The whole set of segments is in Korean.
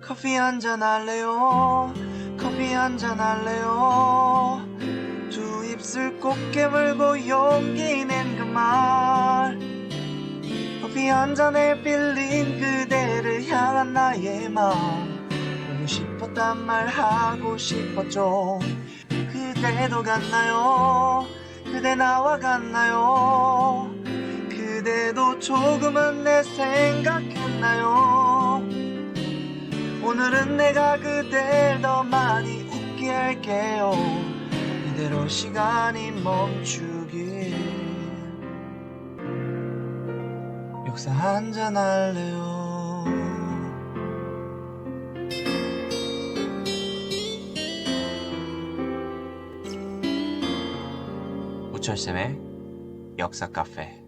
커피 한잔 할래요? 커피 한잔 할래요? 두 입술 꼭 깨물고 용기 낸 그 말, 커피 한 잔에 빌린 그대를 향한 나의 마음, 보고 싶었단 말 하고 싶었죠. 그대도 같나요? 그대 나와 같나요? 그대도 조금은 내 생각했나요? 오늘은 내가 그댈 더 많이 웃게 할게요. 이대로 시간이 멈추길. 역사 한잔 할래요? 우철쌤의 역사 카페.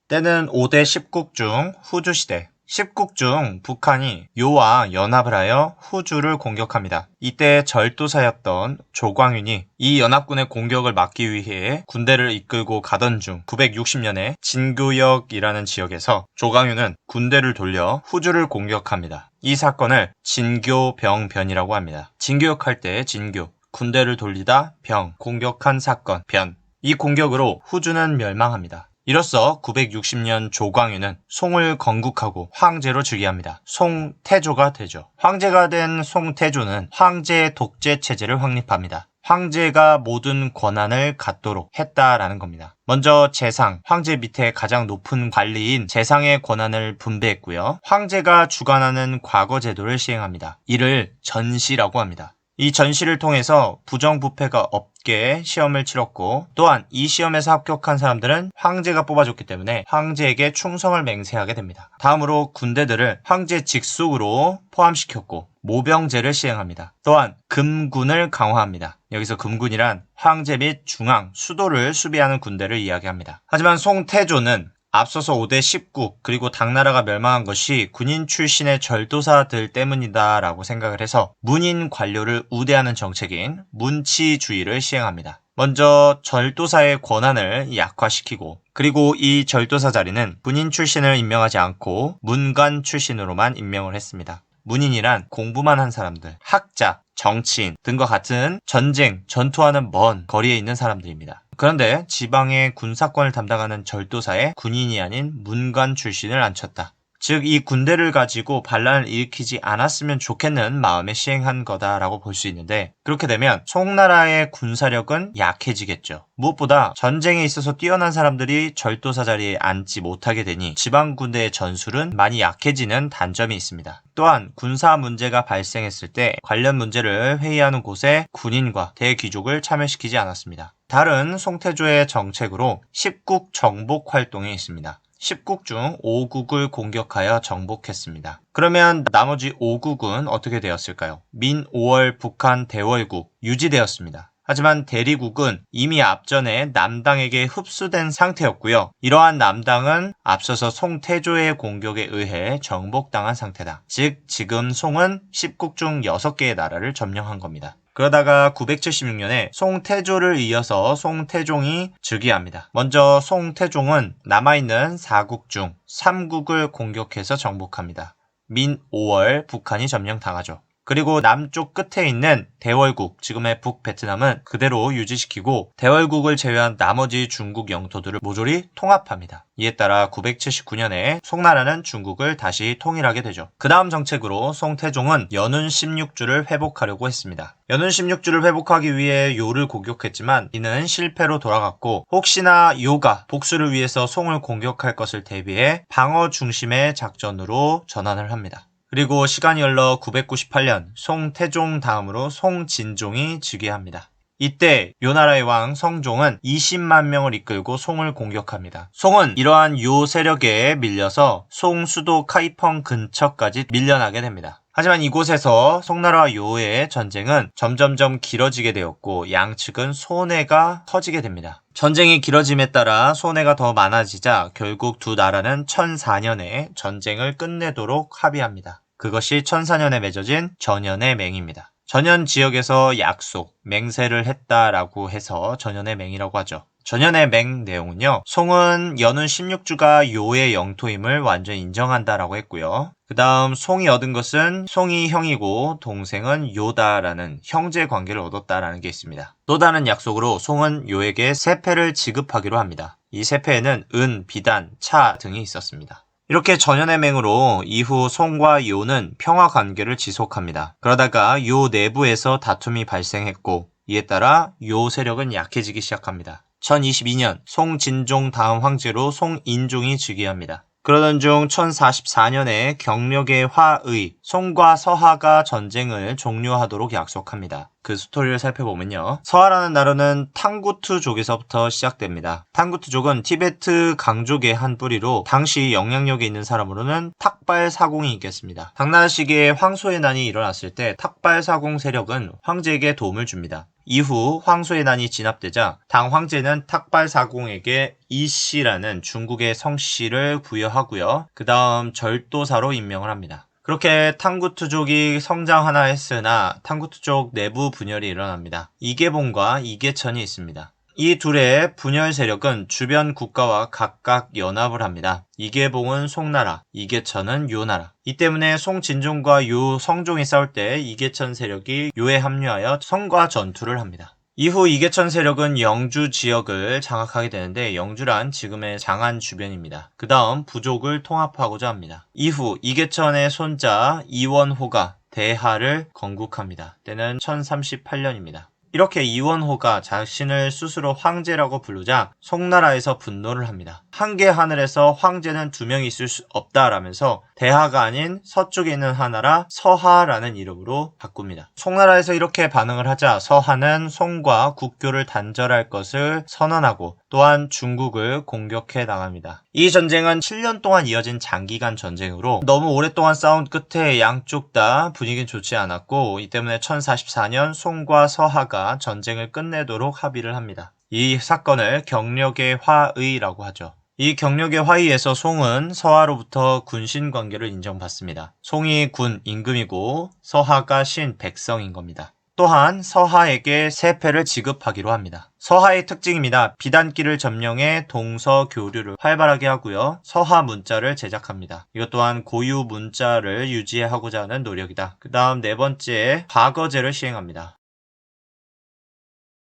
때는 5대 10국 중 후주 시대. 10국 중 북한이 요와 연합을 하여 후주를 공격합니다. 이때 절도사였던 조광윤이 이 연합군의 공격을 막기 위해 군대를 이끌고 가던 중 960년에 진교역이라는 지역에서 조광윤은 군대를 돌려 후주를 공격합니다. 이 사건을 진교병변이라고 합니다. 진교역할 때 진교, 군대를 돌리다, 병, 공격한 사건, 변. 이 공격으로 후주는 멸망합니다. 이로써 960년 조광윤은 송을 건국하고 황제로 즉위합니다. 송태조가 되죠. 황제가 된 송태조는 황제 독재 체제를 확립합니다. 황제가 모든 권한을 갖도록 했다라는 겁니다. 먼저 재상, 황제 밑에 가장 높은 관리인 재상의 권한을 분배했고요. 황제가 주관하는 과거 제도를 시행합니다. 이를 전시라고 합니다. 이 전시를 통해서 부정부패가 없게 시험을 치렀고, 또한 이 시험에서 합격한 사람들은 황제가 뽑아줬기 때문에 황제에게 충성을 맹세하게 됩니다. 다음으로 군대들을 황제 직속으로 포함시켰고 모병제를 시행합니다. 또한 금군을 강화합니다. 여기서 금군이란 황제 및 중앙, 수도를 수비하는 군대를 이야기합니다. 하지만 송태조는 앞서서 5대 10국 그리고 당나라가 멸망한 것이 군인 출신의 절도사들 때문이다 라고 생각을 해서 문인 관료를 우대하는 정책인 문치주의를 시행합니다. 먼저 절도사의 권한을 약화시키고, 그리고 이 절도사 자리는 군인 출신을 임명하지 않고 문관 출신으로만 임명을 했습니다. 문인이란 공부만 한 사람들, 학자, 정치인 등과 같은 전쟁, 전투와는 먼 거리에 있는 사람들입니다. 그런데 지방의 군사권을 담당하는 절도사에 군인이 아닌 문관 출신을 앉혔다. 즉, 이 군대를 가지고 반란을 일으키지 않았으면 좋겠는 마음에 시행한 거다라고 볼 수 있는데, 그렇게 되면 송나라의 군사력은 약해지겠죠. 무엇보다 전쟁에 있어서 뛰어난 사람들이 절도사 자리에 앉지 못하게 되니 지방 군대의 전술은 많이 약해지는 단점이 있습니다. 또한 군사 문제가 발생했을 때 관련 문제를 회의하는 곳에 군인과 대귀족을 참여시키지 않았습니다. 다른 송태조의 정책으로 10국 정복 활동이 있습니다. 10국 중 5국을 공격하여 정복했습니다. 그러면 나머지 5국은 어떻게 되었을까요? 민 5월 북한 대월국 유지되었습니다. 하지만 대리국은 이미 앞전에 남당에게 흡수된 상태였고요. 이러한 남당은 앞서서 송태조의 공격에 의해 정복당한 상태다. 즉, 지금 송은 10국 중 6개의 나라를 점령한 겁니다. 그러다가 976년에 송태조를 이어서 송태종이 즉위합니다. 먼저 송태종은 남아있는 4국 중 3국을 공격해서 정복합니다. 민 5월 북한이 점령당하죠. 그리고 남쪽 끝에 있는 대월국, 지금의 북베트남은 그대로 유지시키고 대월국을 제외한 나머지 중국 영토들을 모조리 통합합니다. 이에 따라 979년에 송나라는 중국을 다시 통일하게 되죠. 그 다음 정책으로 송태종은 연운 16주를 회복하려고 했습니다. 연운 16주를 회복하기 위해 요를 공격했지만 이는 실패로 돌아갔고, 혹시나 요가 복수를 위해서 송을 공격할 것을 대비해 방어 중심의 작전으로 전환을 합니다. 그리고 시간이 흘러 998년 송태종 다음으로 송진종이 즉위합니다. 이때 요나라의 왕 성종은 20만 명을 이끌고 송을 공격합니다. 송은 이러한 요 세력에 밀려서 송 수도 카이펑 근처까지 밀려나게 됩니다. 하지만 이곳에서 송나라와 요의 전쟁은 점점점 길어지게 되었고 양측은 손해가 커지게 됩니다. 전쟁이 길어짐에 따라 손해가 더 많아지자 결국 두 나라는 1004년에 전쟁을 끝내도록 합의합니다. 그것이 1004년에 맺어진 전연의 맹입니다. 전연 지역에서 약속, 맹세를 했다라고 해서 전연의 맹이라고 하죠. 전현의 맹 내용은요. 송은 연운 16주가 요의 영토임을 완전히 인정한다라고 했고요. 그 다음 송이 얻은 것은 송이 형이고 동생은 요다라는 형제 관계를 얻었다라는 게 있습니다. 또 다른 약속으로 송은 요에게 세패를 지급하기로 합니다. 이 세패에는 은, 비단, 차 등이 있었습니다. 이렇게 전현의 맹으로 이후 송과 요는 평화 관계를 지속합니다. 그러다가 요 내부에서 다툼이 발생했고 이에 따라 요 세력은 약해지기 시작합니다. 1022년 송진종 다음 황제로 송인종이 즉위합니다. 그러던 중 1044년에 경력의 화의, 송과 서하가 전쟁을 종료하도록 약속합니다. 그 스토리를 살펴보면요. 서하라는 나라는 탕구트족에서부터 시작됩니다. 탕구트족은 티베트 강족의 한 뿌리로 당시 영향력이 있는 사람으로는 탁발사공이 있겠습니다. 당나라 시기에 황소의 난이 일어났을 때 탁발사공 세력은 황제에게 도움을 줍니다. 이후 황소의 난이 진압되자 당 황제는 탁발사공에게 이씨라는 중국의 성씨를 부여하고요. 그 다음 절도사로 임명을 합니다. 그렇게 탕구트족이 성장하나 했으나 탕구트족 내부 분열이 일어납니다. 이계봉과 이계천이 있습니다. 이 둘의 분열 세력은 주변 국가와 각각 연합을 합니다. 이계봉은 송나라, 이계천은 요나라. 이 때문에 송진종과 요 성종이 싸울 때 이계천 세력이 요에 합류하여 성과 전투를 합니다. 이후 이계천 세력은 영주 지역을 장악하게 되는데 영주란 지금의 장안 주변입니다. 그 다음 부족을 통합하고자 합니다. 이후 이계천의 손자 이원호가 대하를 건국합니다. 때는 1038년입니다. 이렇게 이원호가 자신을 스스로 황제라고 부르자 송나라에서 분노를 합니다. 한개 하늘에서 황제는 2명이 있을 수 없다라면서 대하가 아닌 서쪽에 있는 하나라 서하라는 이름으로 바꿉니다. 송나라에서 이렇게 반응을 하자 서하는 송과 국교를 단절할 것을 선언하고 또한 중국을 공격해 나갑니다. 이 전쟁은 7년 동안 이어진 장기간 전쟁으로 너무 오랫동안 싸운 끝에 양쪽 다 분위기는 좋지 않았고 이 때문에 1044년 송과 서하가 전쟁을 끝내도록 합의를 합니다. 이 사건을 경력의 화의라고 하죠. 이 경력의 화의에서 송은 서하로부터 군신 관계를 인정받습니다. 송이 군 임금이고 서하가 신 백성인 겁니다. 또한 서하에게 세패를 지급하기로 합니다. 서하의 특징입니다. 비단기를 점령해 동서 교류를 활발하게 하고요. 서하 문자를 제작합니다. 이것 또한 고유 문자를 유지하고자 하는 노력이다. 그 다음 네 번째, 과거제를 시행합니다.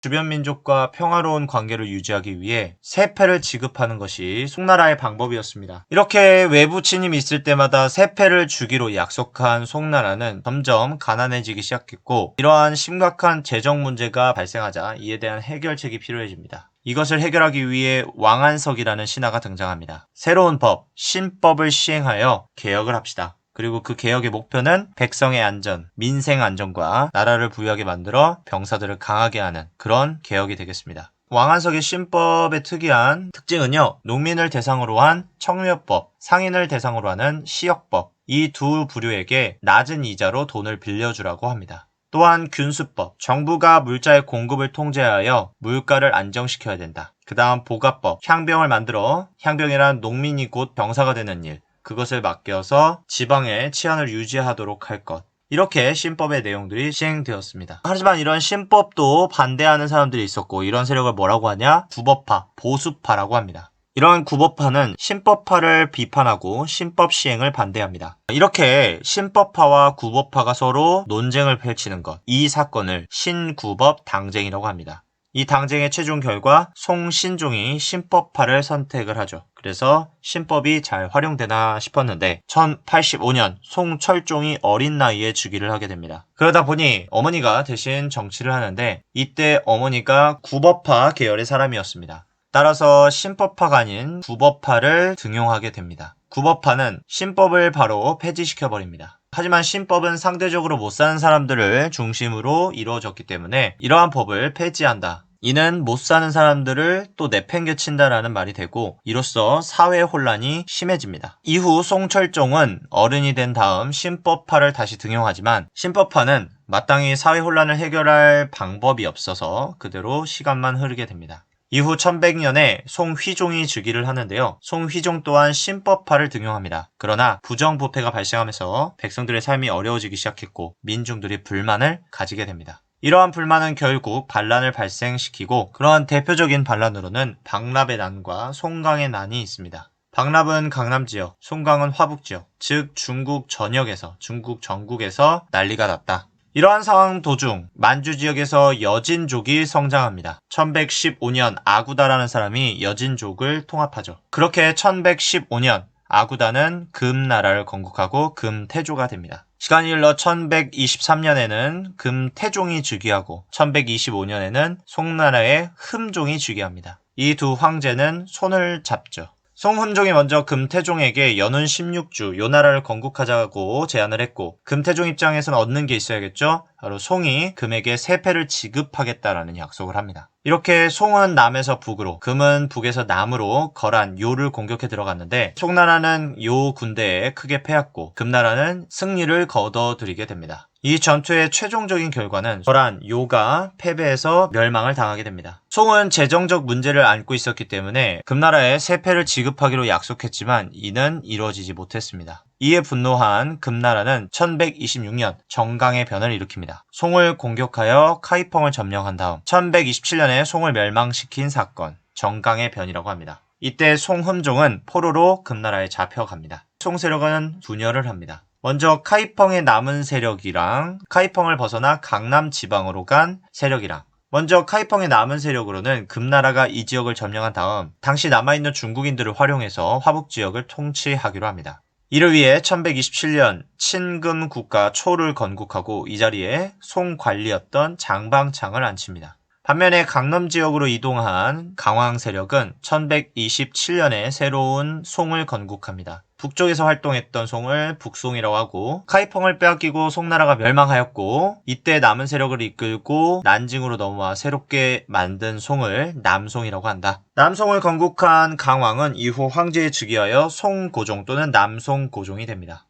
주변 민족과 평화로운 관계를 유지하기 위해 세패를 지급하는 것이 송나라의 방법이었습니다. 이렇게 외부 침입이 있을 때마다 세패를 주기로 약속한 송나라는 점점 가난해지기 시작했고 이러한 심각한 재정 문제가 발생하자 이에 대한 해결책이 필요해집니다. 이것을 해결하기 위해 왕안석이라는 신하가 등장합니다. 새로운 법, 신법을 시행하여 개혁을 합시다. 그리고 그 개혁의 목표는 백성의 안전, 민생 안전과 나라를 부유하게 만들어 병사들을 강하게 하는 그런 개혁이 되겠습니다. 왕안석의 신법의 특이한 특징은요. 농민을 대상으로 한 청묘법, 상인을 대상으로 하는 시역법, 이 두 부류에게 낮은 이자로 돈을 빌려주라고 합니다. 또한 균수법, 정부가 물자의 공급을 통제하여 물가를 안정시켜야 된다. 그 다음 보가법, 향병을 만들어 향병이란 농민이 곧 병사가 되는 일, 그것을 맡겨서 지방의 치안을 유지하도록 할 것. 이렇게 신법의 내용들이 시행되었습니다. 하지만 이런 신법도 반대하는 사람들이 있었고 이런 세력을 뭐라고 하냐? 구법파, 보수파라고 합니다. 이런 구법파는 신법파를 비판하고 신법 시행을 반대합니다. 이렇게 신법파와 구법파가 서로 논쟁을 펼치는 것, 이 사건을 신구법 당쟁이라고 합니다. 이 당쟁의 최종 결과 송신종이 신법파를 선택을 하죠. 그래서 신법이 잘 활용되나 싶었는데 1085년 송철종이 어린 나이에 즉위를 하게 됩니다. 그러다 보니 어머니가 대신 정치를 하는데 이때 어머니가 구법파 계열의 사람이었습니다. 따라서 신법파가 아닌 구법파를 등용하게 됩니다. 구법파는 신법을 바로 폐지시켜버립니다. 하지만 신법은 상대적으로 못 사는 사람들을 중심으로 이루어졌기 때문에 이러한 법을 폐지한다. 이는 못 사는 사람들을 또 내팽개친다라는 말이 되고 이로써 사회 혼란이 심해집니다. 이후 송철종은 어른이 된 다음 신법파를 다시 등용하지만 신법파는 마땅히 사회 혼란을 해결할 방법이 없어서 그대로 시간만 흐르게 됩니다. 이후 1100년에 송휘종이 즉위를 하는데요. 송휘종 또한 신법파를 등용합니다. 그러나 부정부패가 발생하면서 백성들의 삶이 어려워지기 시작했고 민중들이 불만을 가지게 됩니다. 이러한 불만은 결국 반란을 발생시키고 그러한 대표적인 반란으로는 박납의 난과 송강의 난이 있습니다. 박납은 강남 지역, 송강은 화북 지역, 즉 중국 전역에서, 중국 전국에서 난리가 났다. 이러한 상황 도중 만주 지역에서 여진족이 성장합니다. 1115년 아구다라는 사람이 여진족을 통합하죠. 그렇게 1115년 아구다는 금나라를 건국하고 금태조가 됩니다. 시간이 흘러 1123년에는 금태종이 즉위하고 1125년에는 송나라의 흠종이 즉위합니다. 이 두 황제는 손을 잡죠. 송흠종이 먼저 금태종에게 연운 16주 요 나라를 건국하자고 제안을 했고 금태종 입장에서는 얻는 게 있어야겠죠. 바로 송이 금에게 세패를 지급하겠다라는 약속을 합니다. 이렇게 송은 남에서 북으로, 금은 북에서 남으로 거란 요를 공격해 들어갔는데 송나라는 요 군대에 크게 패했고 금나라는 승리를 거둬들이게 됩니다. 이 전투의 최종적인 결과는 거란 요가 패배해서 멸망을 당하게 됩니다. 송은 재정적 문제를 안고 있었기 때문에 금나라에 세패를 지급하기로 약속했지만 이는 이루어지지 못했습니다. 이에 분노한 금나라는 1126년 정강의 변을 일으킵니다. 송을 공격하여 카이펑을 점령한 다음 1127년에 송을 멸망시킨 사건, 정강의 변이라고 합니다. 이때 송흠종은 포로로 금나라에 잡혀갑니다. 송 세력은 분열을 합니다. 먼저 카이펑의 남은 세력이랑 카이펑을 벗어나 강남 지방으로 간 세력이랑 먼저 카이펑의 남은 세력으로는 금나라가 이 지역을 점령한 다음 당시 남아있는 중국인들을 활용해서 화북 지역을 통치하기로 합니다. 이를 위해 1127년 친금 국가 초를 건국하고 이 자리에 송 관리였던 장방창을 앉힙니다. 반면에 강남 지역으로 이동한 강황 세력은 1127년에 새로운 송을 건국합니다. 북쪽에서 활동했던 송을 북송이라고 하고 카이펑을 빼앗기고 송나라가 멸망하였고 이때 남은 세력을 이끌고 난징으로 넘어와 새롭게 만든 송을 남송이라고 한다. 남송을 건국한 강왕은 이후 황제에 즉위하여 송고종 또는 남송고종이 됩니다.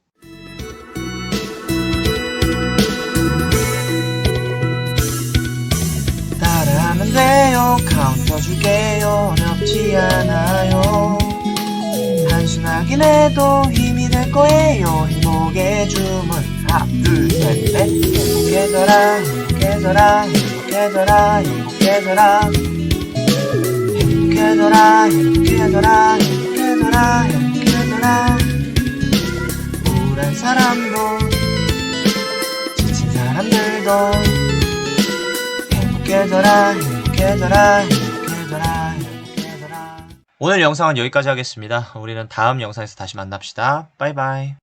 따라하면 돼요. 카운터 줄게요. 어렵지 않아요. 단순하긴 해도 힘이 될 거예요. 행복의 주문 하나 둘 셋 넷. 행복해져라 행복해져라 행복해져라 행복해져라 행복해져라 행복해져라 행복해져라 행복해져라. 우울한 사람도 지친 사람들도 행복해져라 행복해져라 행복해져라 행복해져라. 오늘 영상은 여기까지 하겠습니다. 우리는 다음 영상에서 다시 만납시다. 바이바이.